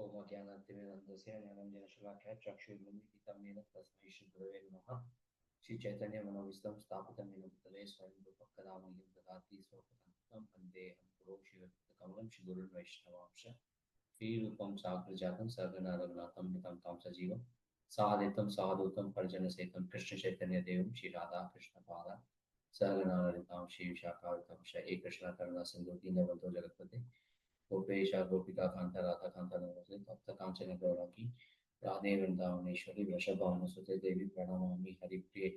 ओम अज्ञानातिमिरन्धस्य ज्ञानञ्जनशलाकया चक्षुर्मिलितं येन तस्मै श्रीगुरवे नमः। श्री चैतन्य मनोविष्टं स्थापितं येन भूतले स्वयं रूपं कदा मह्यं ददाति स्वपदान्तं वन्देऽहं गुरो श्रीयुक्तकमलं श्रीगुरुन् वैष्णवांश श्रीरूपं साग्रजातं सहगणा रघुनाथं नितं तं सजीवं साद्वैतं साधूतं परिजनसहितं कृष्णचैतन्यदेवं श्रीराधा कृष्णपादा सहगणा ललितां श्रीविशाखावितं श्री कृष्ण करुणा सिन्धु दीनबन्धो जगत्पते गोपेश गोपिका कांता राधा कांता नमस्ते तप्त कांचन गौरांगी राधे वृंदावनेश्वरी वृषभानुसुते देवी प्रणमामि हरिप्रिये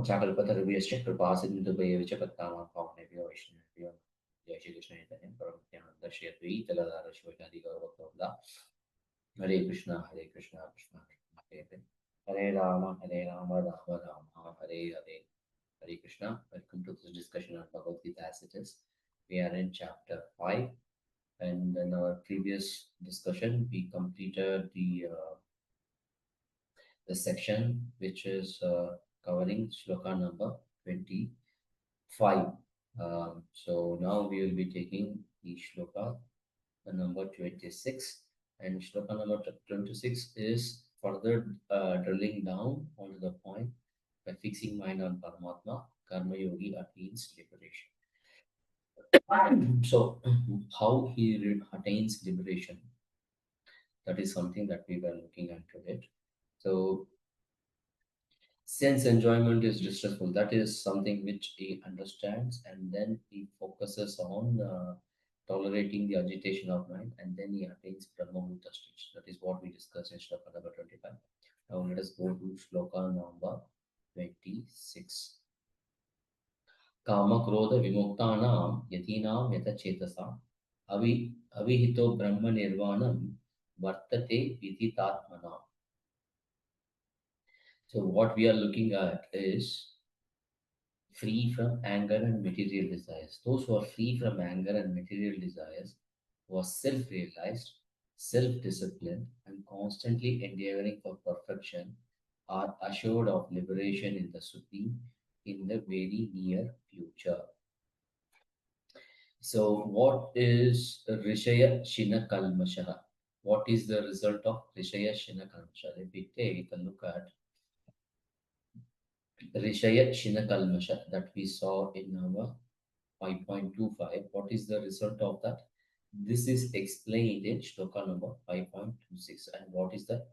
चाकल्पतरुभ्यश्च कृपा सिन्धुभ्यः च पत्तानां पावनेभ्यो वैष्णवेभ्यो जय श्री कृष्ण चैतन्य परमानंद श्री अद्वैत शिवादि गौरवृंदा हरे Krishna Krishna Krishna Hare Hare Hare Ram Ram Ram Hare Hare Hare Krishna welcome to this discussion on Bhagavad Gita as it is. We are in chapter 5. And in our previous discussion, we completed the section which is covering shloka number 25. So now we will be taking the shloka number 26, and shloka number 26 is further drilling down onto the point by fixing mind on Paramatma, Karma Yogi attains liberation. So, how he attains liberation, that is something that we were looking at today. So, sense enjoyment is distressful. That is something which he understands, and then he focuses on tolerating the agitation of mind, and then he attains Brahmabhuta stage. That is what we discussed in Shloka number 25. Now, let us go to Shloka number 26. कामक्रोध विमुक्तानां यतीनां यतचेतसाम् अविहितो ब्रह्म निर्वाणं वर्तते विदितात्मनाम्. So what we are looking at is free from anger and material desires. Those who are free from anger and material desires, who are self-realized, self-disciplined, and constantly endeavoring for perfection, are assured of liberation in the Supreme in the very near future. So, what is Rishaya Shina Kalmasha? What is the result of Rishaya Shina Kalmasha? If we take a look at Rishaya Shina Kalmasha that we saw in our 5.25, what is the result of that? This is explained in Shloka number 5.26. And what is the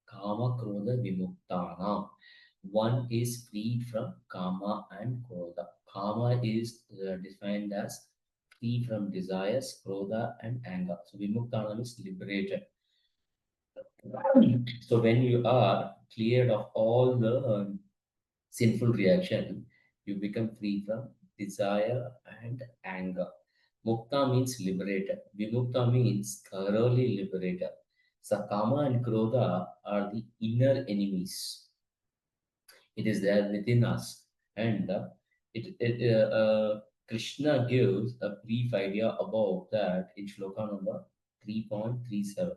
Kama Krodha Vimuktana? One is freed from Kama and Krodha. Kama is defined as free from desires, Krodha, and anger. So Vimuktanam is liberated. So when you are cleared of all the sinful reaction, you become free from desire and anger. Mukta means liberated. Vimukta means thoroughly liberated. So Kama and Krodha are the inner enemies. It is there within us, and Krishna gives a brief idea about that in shloka number 3.37,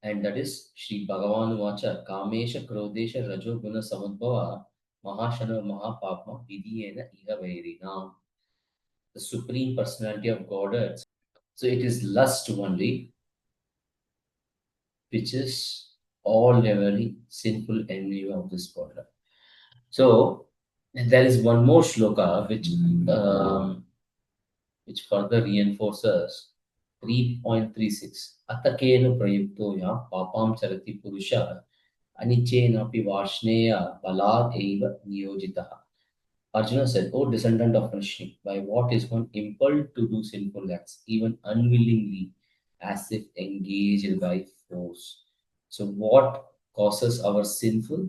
and that is Shri Bhagavan Vacha Kamesha Krodesha Rajo Guna Samadbhava Mahashana Mahapapma Vidiyena Iha Vairina. The Supreme Personality of Godhead. So it is lust only, which is all very sinful enemy of this world. So there is one more shloka which further reinforces 3.36. Atakena prayukto ya papam charati purusha anichena pi vashneya balad eva niyojitaha. Arjuna said, O descendant of Rishi, by what is one impelled to do sinful acts, even unwillingly, as if engaged by force? So, what causes our sinful?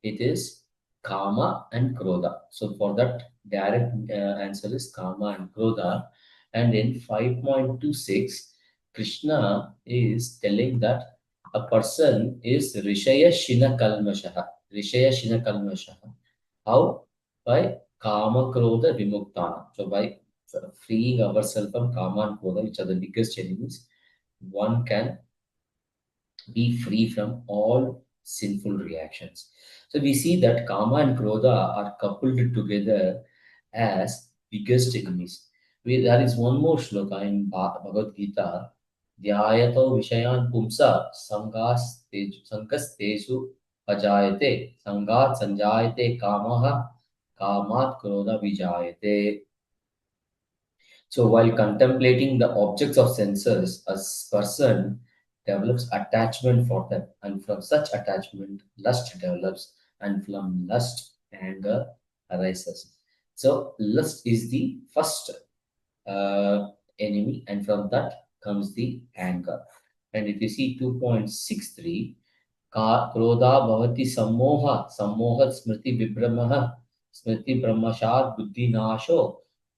It is Kama and Krodha. So, for that, direct answer is Kama and Krodha. And in 5.26, Krishna is telling that a person is Rishaya Shina Kalmashaha. Rishaya Shina Kalmashaha. How? By Kama Krodha Vimuktana. So by freeing ourselves from Kama and Krodha, which are the biggest enemies, one can be free from all sinful reactions. So we see that Kama and Krodha are coupled together as biggest enemies. There is one more shloka in Bhagavad Gita ध्यायतो विषयान् पुंसा संगस्तेषु अजायते संगात् संजायते कामः कामात् क्रोध विजायते. So while contemplating the objects of senses, a person develops attachment for them, and from such attachment, lust develops, and from lust, anger arises. So lust is the first enemy, and from that comes the anger. And if you see 2.63, क्रोधा भवति सम्मोह सम्मोहत् स्मृति विभ्रमः स्मृति भ्रमशात् बुद्धिनाशो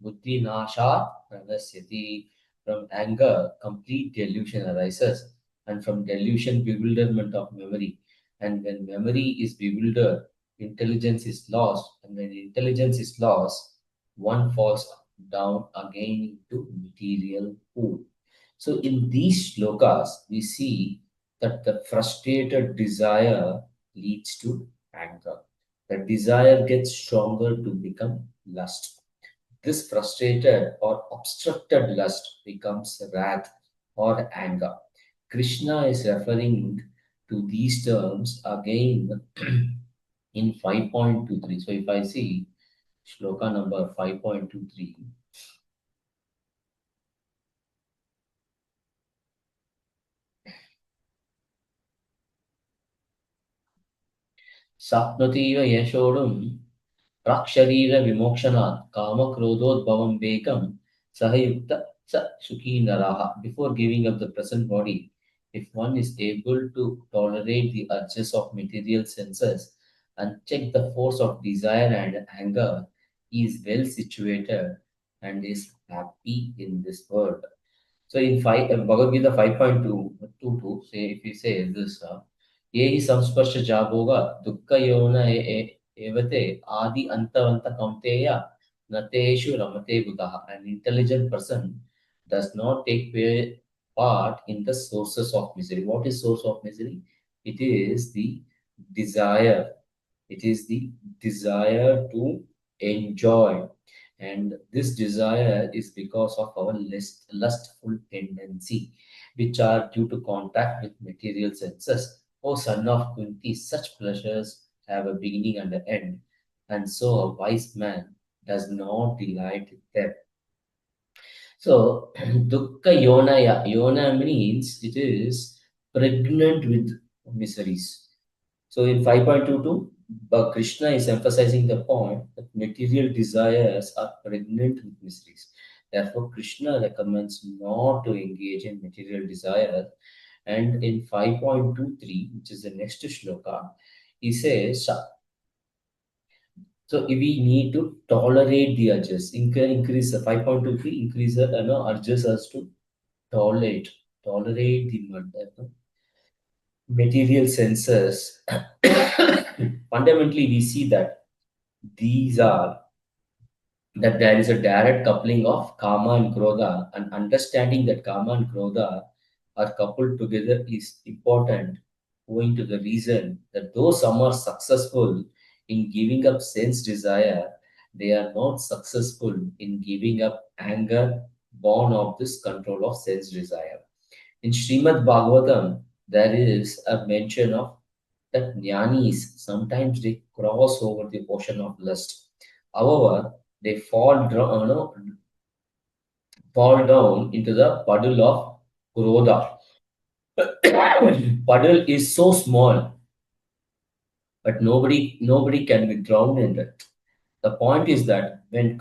बुद्धिनाशात् प्रणश्यति. From anger complete delusion arises, and from delusion bewilderment of memory, and when memory is bewildered intelligence is lost, and when intelligence is lost one falls down again into material pool. So in these shlokas we see that the frustrated desire leads to anger. The desire gets stronger to become lust. This frustrated or obstructed lust becomes wrath or anger. Krishna is referring to these terms again in 5.23. So if I see shloka number 5.23, Sapnativa Yashodam Praksharira Vimokshanat Kama Krododbhavam Bekam Sahayukta Sa Shuki Naraha. Before giving up the present body, if one is able to tolerate the urges of material senses and check the force of desire and anger, he is well situated and is happy in this world. So in Bhagavad Gita 5.22, say if you say this, ये ही संस्पर्श जाभोगा दुःख यौन एवते आदि अंतवंत कौन्तेय न तेषु रमते बुधः. An intelligent person does not take part in the sources of misery. What is source of misery? It is the desire. It is the desire to enjoy, and this desire is because of our lustful tendency, which are due to contact with material senses. O son of Kunti, such pleasures have a beginning and an end, and so a wise man does not delight in them. So, dukkha yonaya. Yona means it is pregnant with miseries. So in 5.22, Krishna is emphasizing the point that material desires are pregnant with miseries. Therefore, Krishna recommends not to engage in material desires. And in 5.23, which is the next shloka, he says, so we need to tolerate the urges. Increase the 5.23, increase the urges us to tolerate the material senses. Fundamentally, we see that these are that there is a direct coupling of karma and krodha, and understanding that karma and krodha are coupled together is important, owing to the reason that though some are successful in giving up sense desire, they are not successful in giving up anger born of this control of sense desire. In Srimad Bhagavatam, there is a mention of that jnanis sometimes they cross over the ocean of lust. However, they fall down into the puddle of krodha. Puddle is so small, but nobody can be drowned in it. The point is that when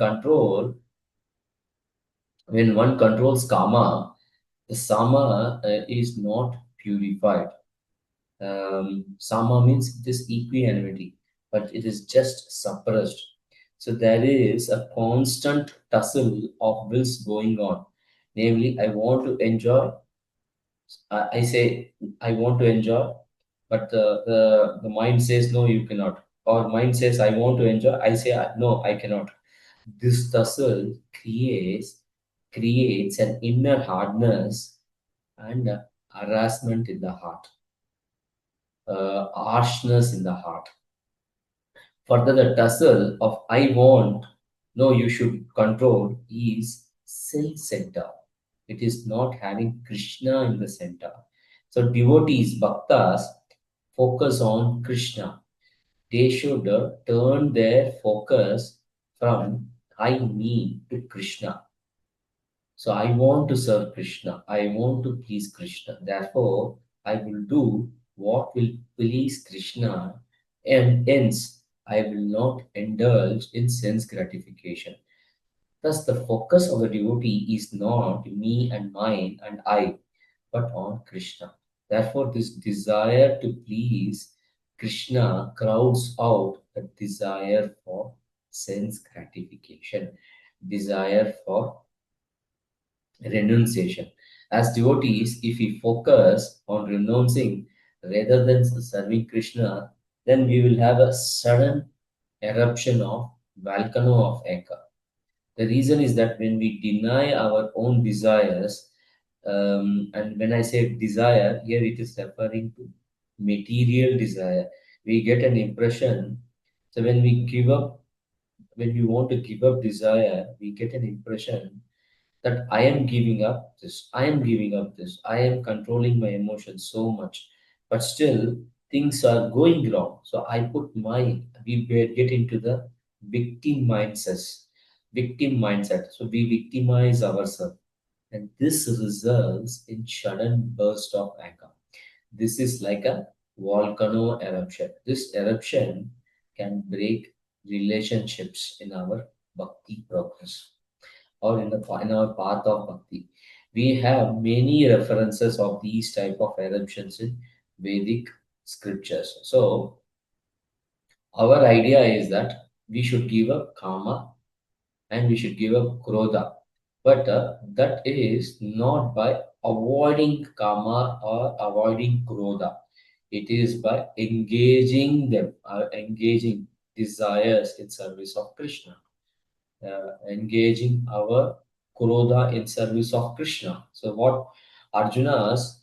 one controls karma, the sama is not purified. Sama means it is equanimity, but it is just suppressed. So there is a constant tussle of wills going on. Namely, I want to enjoy. I say I want to enjoy, but the mind says no, you cannot. Or mind says I want to enjoy. I say no, I cannot. This tussle creates an inner hardness and harassment in the heart, harshness in the heart. Further, the tussle of I want, no, you should control is self-centered. It is not having Krishna in the center. So devotees, bhaktas, focus on Krishna. They should turn their focus from I, me to Krishna. So I want to serve Krishna. I want to please Krishna. Therefore, I will do what will please Krishna, and hence I will not indulge in sense gratification. Thus, the focus of the devotee is not me and mine and I, but on Krishna. Therefore, this desire to please Krishna crowds out the desire for sense gratification, desire for renunciation. As devotees, if we focus on renouncing rather than serving Krishna, then we will have a sudden eruption of volcano of anger. The reason is that when we deny our own desires, and when I say desire, here it is referring to material desire. We get an impression. So when we give up, when we want to give up desire, we get an impression that I am giving up this, I am giving up this, I am controlling my emotions so much, but still things are going wrong. So I put my, get into the victim mindset, So we victimize ourselves, and this results in sudden burst of anger. This is like a volcano eruption. This eruption can break relationships in our bhakti progress or in our path of bhakti. We have many references of these type of eruptions in Vedic scriptures. So our idea is that we should give up kama and we should give up krodha. But that is not by avoiding kama or avoiding krodha. It is by engaging them, engaging desires in service of Krishna, engaging our Kuroda in service of Krishna. So what Arjuna's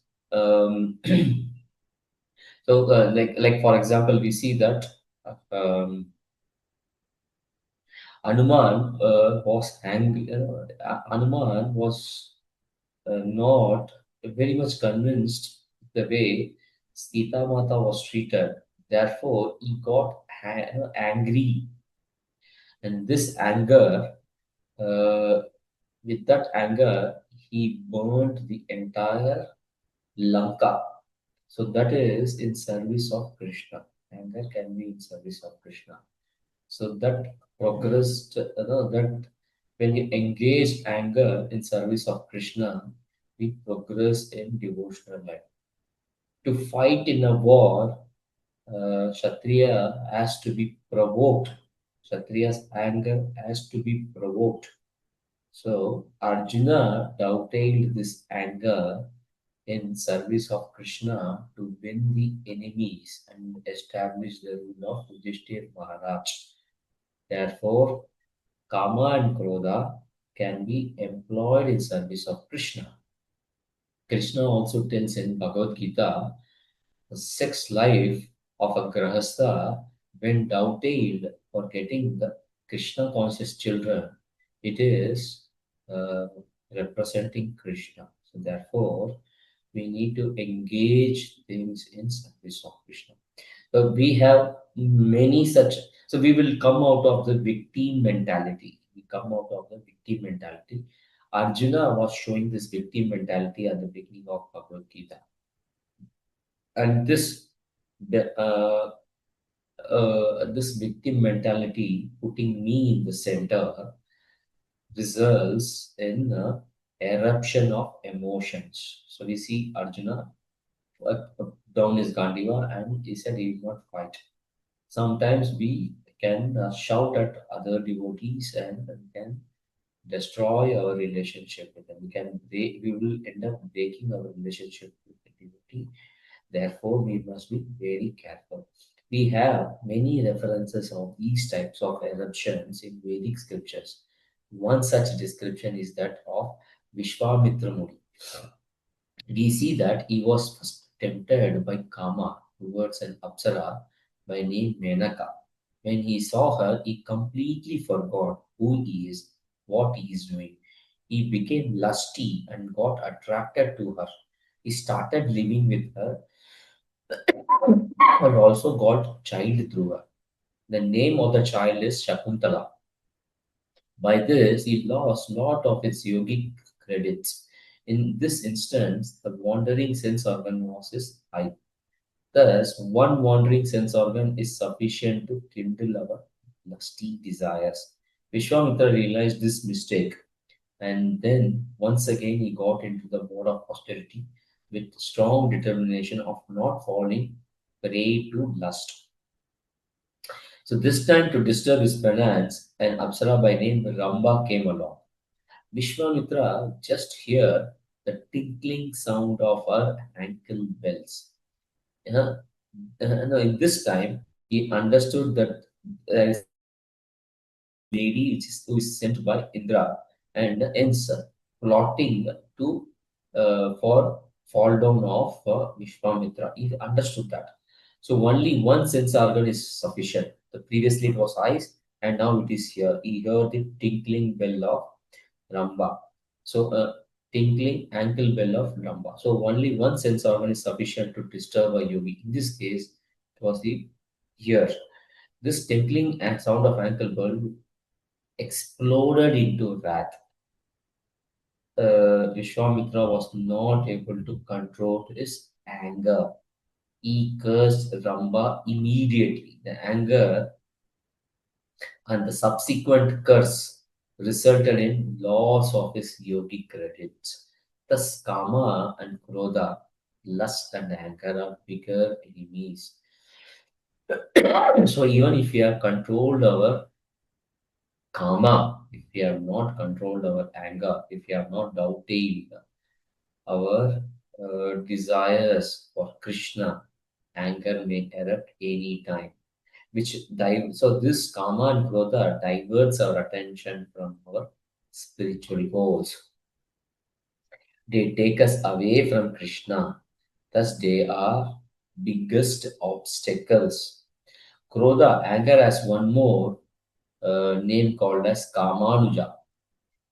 like for example, we see that um, Hanuman was angry. Hanuman was not very much convinced the way Sita Mata was treated. Therefore, he got angry, and this anger uh, with that anger, he burned the entire Lanka. So that is in service of Krishna. Anger can be in service of Krishna. So that progressed, that when you engage anger in service of Krishna, we progress in devotional life. To fight in a war, Kshatriya has to be provoked. Kshatriya's anger has to be provoked. So Arjuna dovetailed this anger in service of Krishna to win the enemies and establish the rule of Yudhishthir Maharaj. Therefore, Kama and Krodha can be employed in service of Krishna. Krishna also tells in Bhagavad Gita the sex life of a grahastha, when dovetailed for getting the Krishna conscious children, it is uh, representing Krishna. So therefore, we need to engage things in service of Krishna. So we have many such. So we will come out of the victim mentality. We come out of the victim mentality. Arjuna was showing this victim mentality at the beginning of Bhagavad Gita, and this victim mentality, putting me in the center, results in eruption of emotions. So we see Arjuna down his Gandiva and he said he will not fight. Sometimes we can shout at other devotees and we can destroy our relationship with them. We will end up breaking our relationship with the devotee. Therefore, we must be very careful. We have many references of these types of eruptions in Vedic scriptures. One such description is that of Vishwamitra Muni. We see that he was first tempted by Kama towards an Apsara by name Menaka. When he saw her, he completely forgot who he is, what he is doing. He became lusty and got attracted to her. He started living with her and also got child through her. The name of the child is Shakuntala. By this, he lost lot of its yogic credits. In this instance, the wandering sense organ was his eye. Thus, one wandering sense organ is sufficient to kindle our lusty desires. Vishwamitra realized this mistake, and then once again he got into the mode of austerity with strong determination of not falling prey to lust. So this time to disturb his penance, an Apsara by name Ramba came along. Vishwamitra just heard the tinkling sound of her ankle bells. Uh, no, in this time, he understood that there is lady who is sent by Indra and hence plotting to for fall down of Vishwamitra. He understood that. So only one sense organ is sufficient. The previously it was eyes, and now it is here. He heard the tinkling bell of Ramba. So tinkling ankle bell of Ramba. So only one sense organ is sufficient to disturb a yogi. In this case, it was the ear. This tinkling and sound of ankle bell exploded into wrath. Vishwamitra was not able to control his anger. He cursed Ramba immediately. The anger and the subsequent curse resulted in loss of his yogic credits. Thus, Kama and Krodha, lust and anger are bigger enemies. So, even if we have controlled our Kama, if we have not controlled our anger, if we have not doubted our desires for Krishna, anger may erupt any time. So this Kama and Krodha diverts our attention from our spiritual goals. They take us away from Krishna. Thus, they are biggest obstacles. Krodha, anger has one more name called as Kamanuja.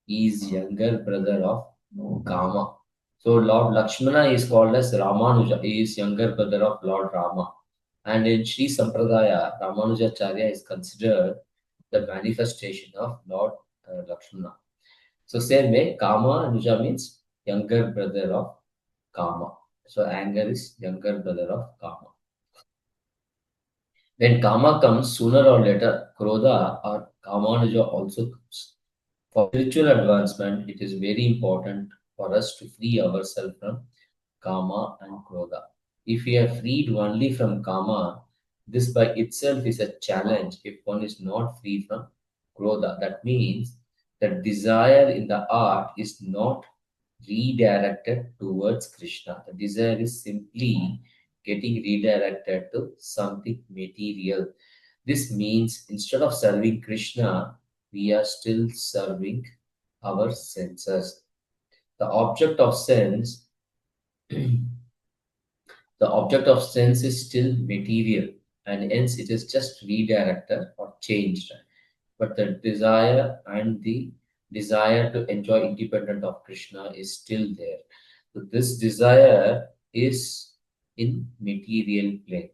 He is younger brother of Kama. So Lord Lakshmana is called as Ramanuja. He is younger brother of Lord Rama. And in Sri Sampradaya, Ramanujacharya is considered the manifestation of Lord Lakshmana. So same way, Kama Anuja means younger brother of Kama. So anger is younger brother of Kama. When Kama comes, sooner or later, Krodha or Kamanuja also comes. For spiritual advancement, it is very important for us to free ourselves from Kama and Krodha. If we are freed only from Kama, this by itself is a challenge if one is not free from Krodha. That means that desire in the art is not redirected towards Krishna. The desire is simply getting redirected to something material. This means instead of serving Krishna, we are still serving our senses. The object of sense, the object of sense is still material, and hence it is just redirected or changed. But the desire and the desire to enjoy independent of Krishna is still there. So this desire is in material plane.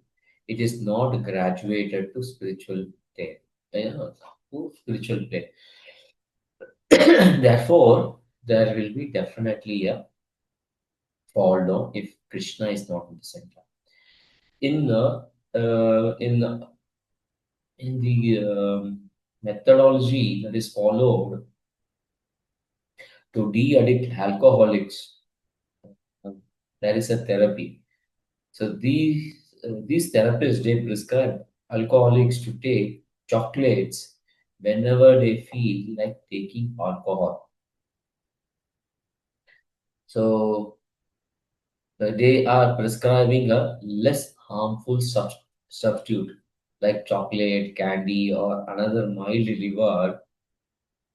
It is not graduated to spiritual plane. To spiritual plane. Therefore, there will be definitely a fall down if Krishna is not in the center. In the uh, in the, in the methodology that is followed to de-addict alcoholics, there is a therapy. So these therapists they prescribe alcoholics to take chocolates whenever they feel like taking alcohol. So they are prescribing a less harmful substitute like chocolate, candy, or another mild reward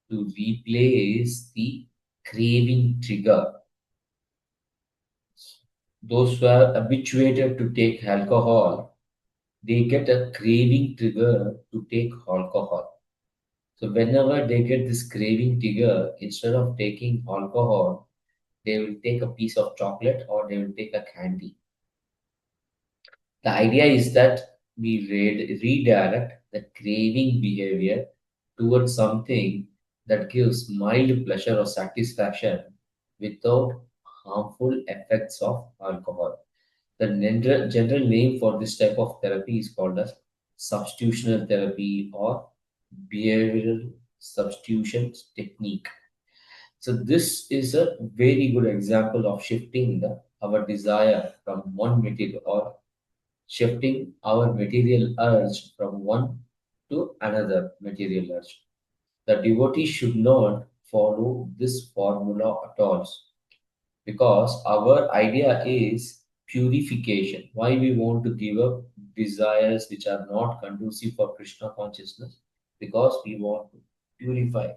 to replace the craving trigger. Those who are habituated to take alcohol, they get a craving trigger to take alcohol. So whenever they get this craving trigger, instead of taking alcohol, they will take a piece of chocolate or they will take a candy. The idea is that we redirect the craving behavior towards something that gives mild pleasure or satisfaction without harmful effects of alcohol. The general name for this type of therapy is called as substitutional therapy or behavioral substitution technique. So this is a very good example of shifting our desire from one material or shifting our material urge from one to another material urge. The devotee should not follow this formula at all because our idea is purification. Why we want to give up desires which are not conducive for Krishna consciousness? Because we want to purify.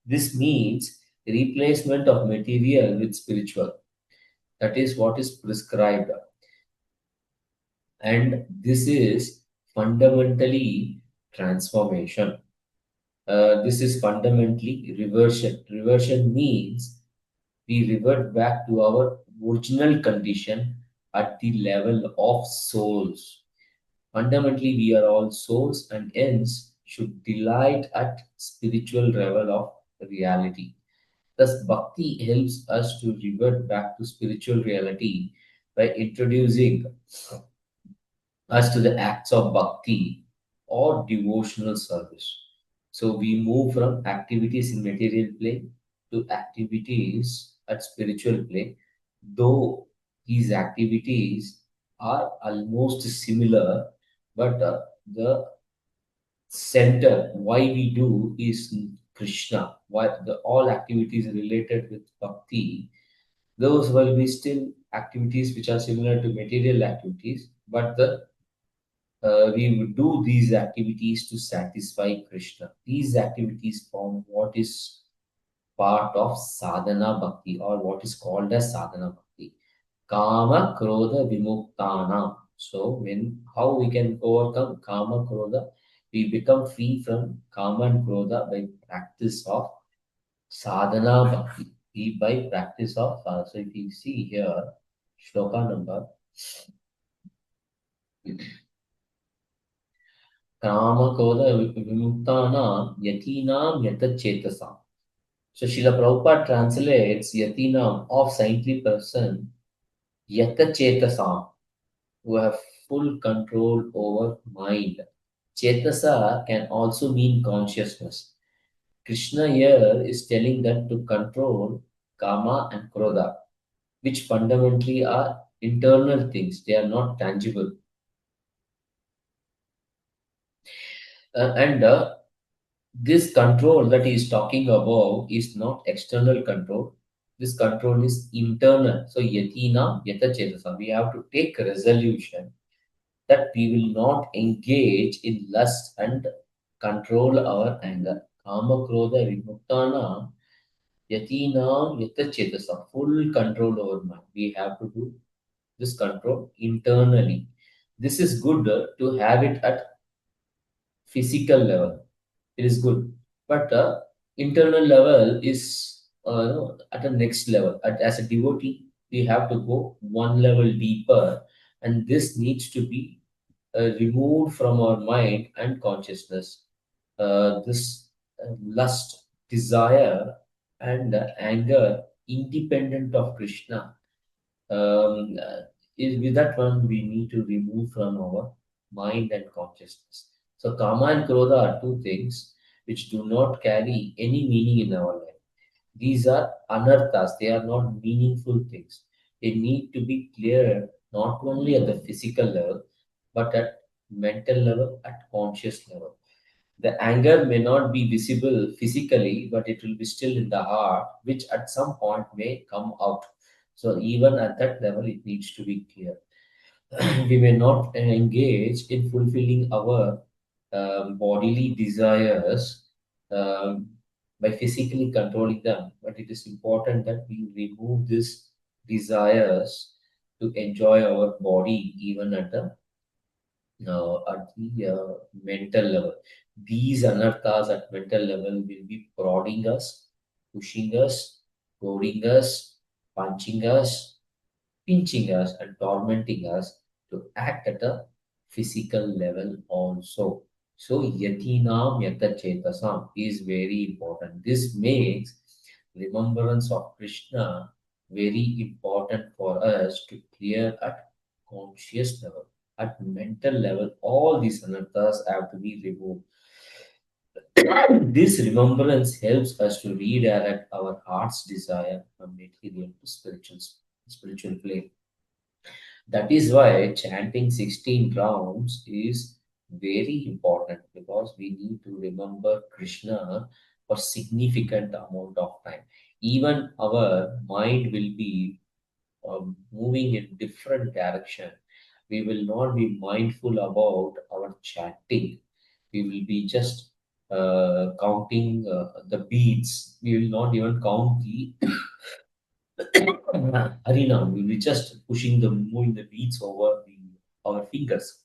This means replacement of material with spiritual. That is what is prescribed. And this is fundamentally transformation. This is fundamentally reversion. Reversion means we revert back to our original condition at the level of souls. Fundamentally, we are all souls and hence should delight at spiritual level of reality. Thus, bhakti helps us to revert back to spiritual reality by introducing us to the acts of bhakti or devotional service. So we move from activities in material plane to activities at spiritual plane, though these activities are almost similar, but the center why we do is Krishna. Why the all activities related with bhakti, those will be still activities which are similar to material activities, but the we would do these activities to satisfy Krishna. These activities form what is part of sadhana bhakti or what is called as sadhana bhakti. Kama krodha vimuktana. So when how we can overcome kama krodha? We become free from kama and krodha by practice of sadhana bhakti. By practice of so if you see here, shloka number कामक्रोध विमुक्तानां yatinam yatachetasa. So Srila Prabhupada translates yatinam of saintly person yatachetasa who have full control over mind. Chetasa can also mean consciousness. Krishna here is telling that to control kama and krodha, which fundamentally are internal things. They are not tangible. And this control that he is talking about is not external control. This control is internal. So yatina yata chetasa. We have to take a resolution that we will not engage in lust and control our anger. Kama krodha vimuktana yatina yata chetasa. Full control over mind. We have to do this control internally. This is good to have it at physical level. It is good, but internal level is at a next level. As a devotee, we have to go one level deeper, and this needs to be removed from our mind and consciousness. This lust, desire, and anger, independent of Krishna, um, uh, is with that one we need to remove from our mind and consciousness. So kama and krodha are two things which do not carry any meaning in our life. These are anarthas, they are not meaningful things. They need to be cleared not only at the physical level, but at mental level, at conscious level. The anger may not be visible physically, but it will be still in the heart, which at some point may come out. So even at that level, it needs to be clear. We may not engage in fulfilling our bodily desires um, by physically controlling them, but it is important that we remove these desires to enjoy our body even at the mental level. These anarthas at mental level will be prodding us, pushing us, goading us, punching us, pinching us, and tormenting us to act at a physical level also. So, yatinam yatachetasam is very important. This makes remembrance of Krishna very important for us to clear at conscious level. At mental level, all these anarthas have to be removed. This remembrance helps us to redirect our heart's desire from material to spiritual plane. That is why chanting 16 rounds is very important because we need to remember Krishna for significant amount of time. Even our mind will be moving in different direction. We will not be mindful about our chanting. We will be just counting the beats. We will not even count the arena. We will be just moving the beats over our fingers.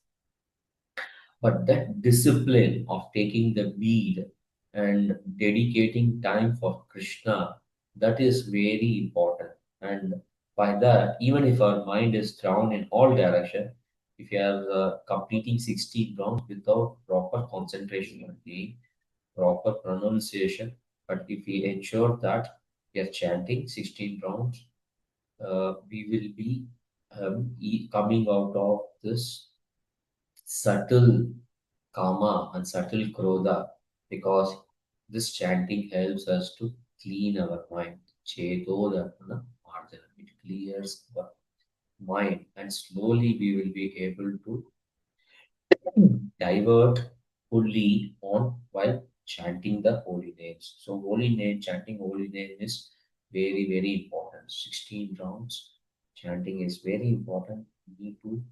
But that discipline of taking the bead and dedicating time for Krishna, that is very important. And by that, even if our mind is drawn in all direction, if you are completing 16 rounds without proper concentration on the proper pronunciation, but if we ensure that we are chanting 16 rounds, we will be coming out of this subtle kama and subtle krodha because this chanting helps us to clean our mind. Cheto darpana marjana. It clears our mind and slowly we will be able to divert fully on while chanting the holy names. So holy name, chanting holy name is very, very important. 16 rounds chanting is very important. We need to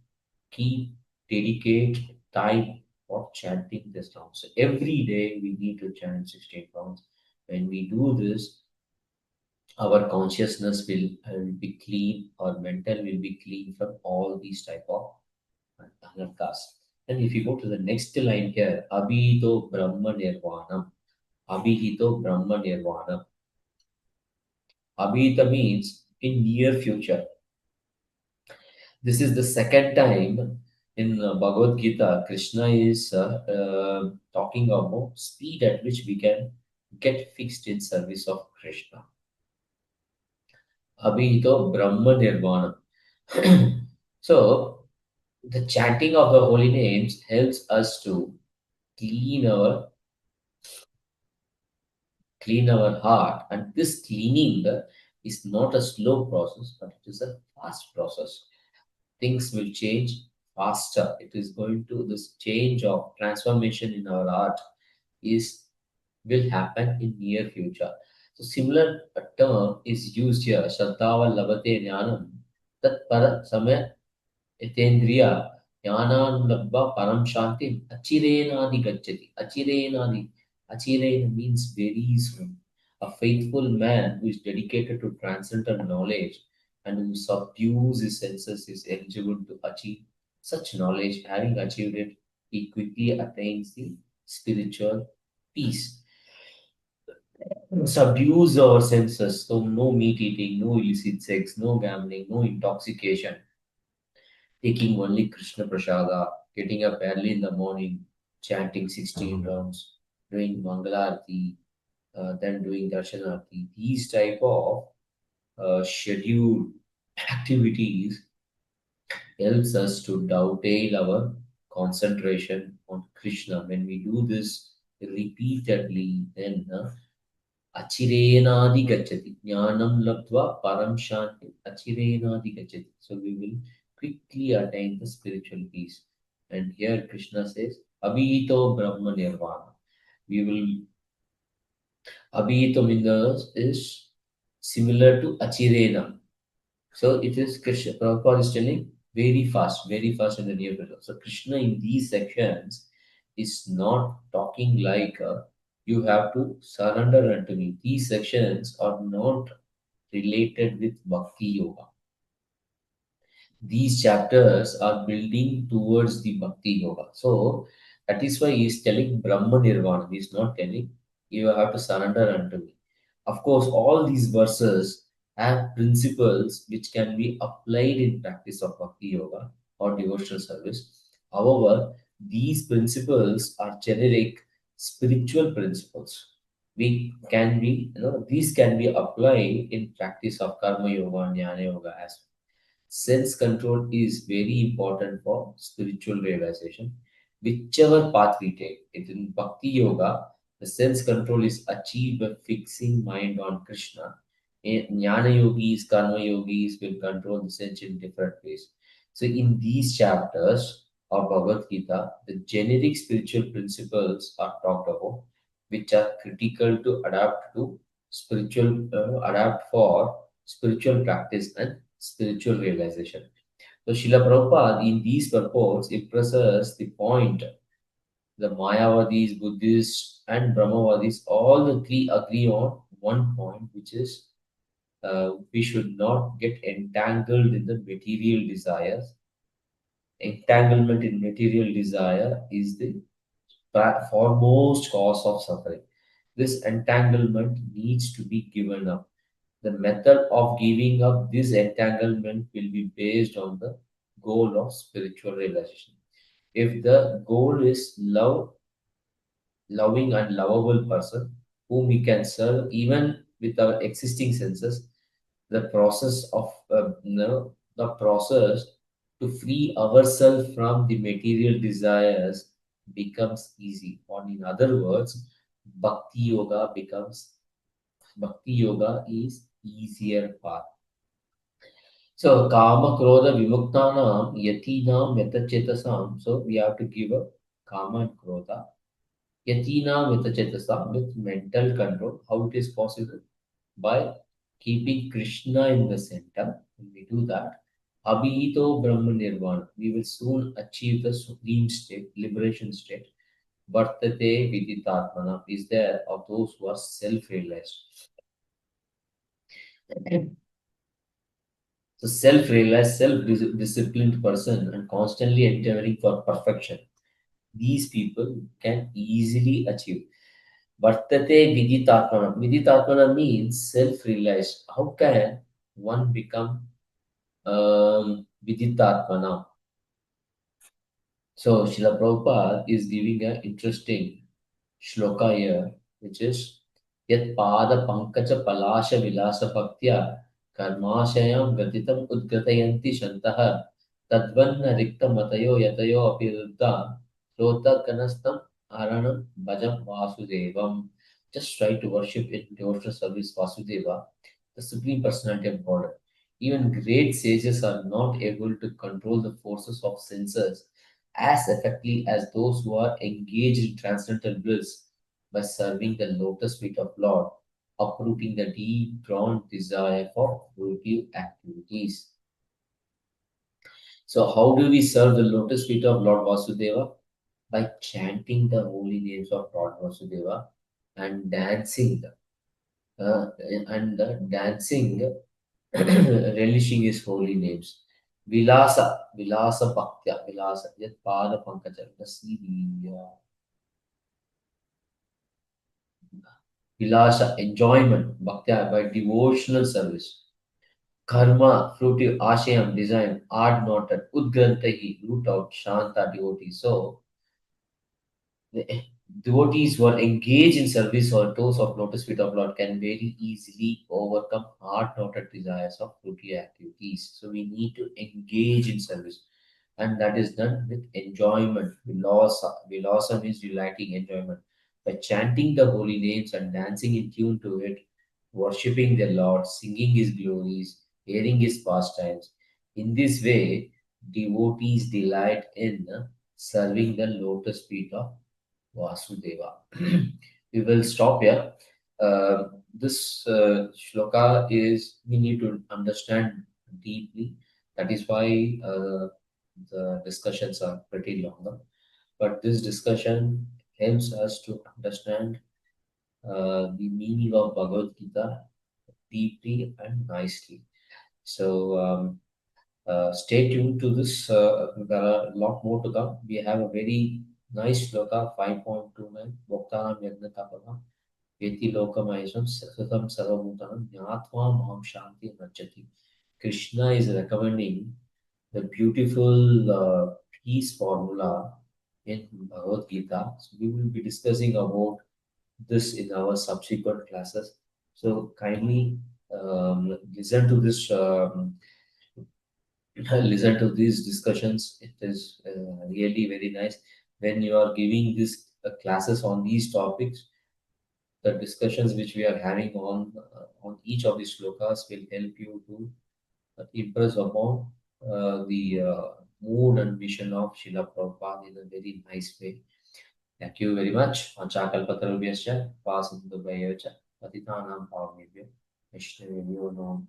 keep dedicate time for chanting this song. So every day we need to chant 16 rounds. When we do this, our consciousness will be clean, our mental will be clean from all these type of anarthas. And if you go to the next line here, Abhito Brahma Nirvanam. Abhito Brahma Nirvanam. Abhita means in near future. This is the second time in Bhagavad Gita, Krishna is talking about speed at which we can get fixed in service of Krishna. Abhito Brahma Nirvana. So, the chanting of the holy names helps us to clean our clean our heart, and this cleaning is not a slow process, but it is a fast process. Things will change faster. It is going to this change of transformation in our art is will happen in near future. So similar term is used here. Shraddhava labate jnanam tat para samay Itendriya Jnanam Param Shantim Achirenadi Gachati. Achirena means very soon. A faithful man who is dedicated to transcendental knowledge and who subdues his senses is eligible to achieve such knowledge. Having achieved it, he quickly attains the spiritual peace. Subdues our senses, so no meat eating, no illicit sex, no gambling, no intoxication, taking only Krishna Prasada, getting up early in the morning, chanting 16 rounds, doing Mangalarti, then doing Darshanarti. These type of scheduled activities helps us to dovetail our concentration on Krishna. When we do this repeatedly, then Achirenadi gachati. Jnanam labdva param shanti. Achirenadi gachati. So we will quickly attain the spiritual peace. And here Krishna says, Abhito Brahma Nirvana. We will, Abhito means is similar to Achirena. So it is Krishna. Prabhupada is telling very fast in the near future. So Krishna in these sections is not talking like you have to surrender unto me. These sections are not related with Bhakti Yoga. These chapters are building towards the Bhakti Yoga. So That is why he is telling Brahma Nirvana. He is not telling you have to surrender unto me. Of course, all these verses have principles which can be applied in practice of bhakti yoga or devotional service. However, these principles are generic spiritual principles. These can be applied in practice of karma yoga and jnana yoga as well. Sense control is very important for spiritual realization. Whichever path we take, it in Bhakti Yoga, the sense control is achieved by fixing mind on Krishna. Jnana yogis, karma yogis will control the sense in different ways. So, in these chapters of Bhagavad Gita, the generic spiritual principles are talked about, which are critical to adapt for spiritual practice and spiritual realization. So Srila Prabhupada in these purports impresses the point the Mayavadis, Buddhists, and Brahmavadis, all the three agree on one point, which is we should not get entangled in the material desires. Entanglement in material desire is the foremost cause of suffering. This entanglement needs to be given up. The method of giving up this entanglement will be based on the goal of spiritual realization. If the goal is loving and lovable person whom we can serve even with our existing senses, the process to free ourselves from the material desires becomes easy. Or in other words, bhakti yoga is easier path. So kama krodha vimuktanam yatinam yatachetasam. So we have to give up kama and krodha. Yatinam yatachetasam with mental control. How it is possible? By keeping Krishna in the center. When we do that, abhito brahma nirvana. We will soon achieve the supreme state, liberation state. Vartate viditatmana is there of those who are self-realized. So self-realized, self-disciplined person and constantly endeavoring for perfection. These people can easily achieve. Vartate viditatmana. Viditatmana means self-realized. How can one become viditatmana? So Srila Prabhupada is giving an interesting shloka here, which is Yat pada pankaja palasha vilasa bhaktya karmashayam gatitam udgatayanti shantaha tadvanna rikta matayo yatayo apiruddha lota kanastam aranam bhajam vasudevam. Just try to worship in devotional service Vasudeva, the Supreme Personality of God. Even great sages are not able to control the forces of senses as effectively as those who are engaged in transcendental bliss by serving the lotus feet of Lord, uprooting the deep drawn desire for fruitive activities. So, how do we serve the lotus feet of Lord Vasudeva? By chanting the holy names of Lord Vasudeva and dancing, dancing, relishing his holy names. Vilasa Bhaktya, Vilasa, Yat Pada Pankaja, Vilasa, enjoyment, Bhaktya, by devotional service. Karma, fruitive, Ashayam, design, art noted, Udgrantahi, root out, Shanta, devotee. So, the devotees who are engaged in service or toes of lotus feet of Lord can very easily overcome hard-knotted desires of fruity activities. So we need to engage in service, and that is done with enjoyment. Vilasa, vilasa means delighting enjoyment by chanting the holy names and dancing in tune to it, worshipping the Lord, singing His glories, hearing His pastimes. In this way, devotees delight in serving the lotus feet of Vasudeva. We will stop here. This shloka is we need to understand deeply. That is why the discussions are pretty longer. But this discussion helps us to understand the meaning of Bhagavad Gita deeply and nicely. So stay tuned to this. There are a lot more to come. We have a very Nice shloka 5.29. Bhaktanam yagna tapana. Yeti lokamayasam sasatam sarvabhutanam jnatva maham shanti rajati. Krishna is recommending the beautiful peace formula in Bhagavad Gita. So we will be discussing about this in our subsequent classes. So kindly listen to this. Listen to these discussions. It is really very nice when you are giving these classes on these topics. The discussions which we are having on each of these slokas will help you to impress upon the mood and vision of Srila Prabhupada in a very nice way. Thank you very much. Anchakalpatarubhyascha, Vasindubayocha, Patitanam Pavnibhyo, Vishnavibhyo Nam,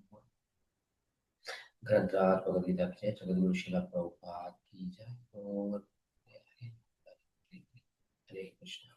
Granthar Bhagavad Jagadguru Srila Prabhupada ki jai. Hare Hare Krishna.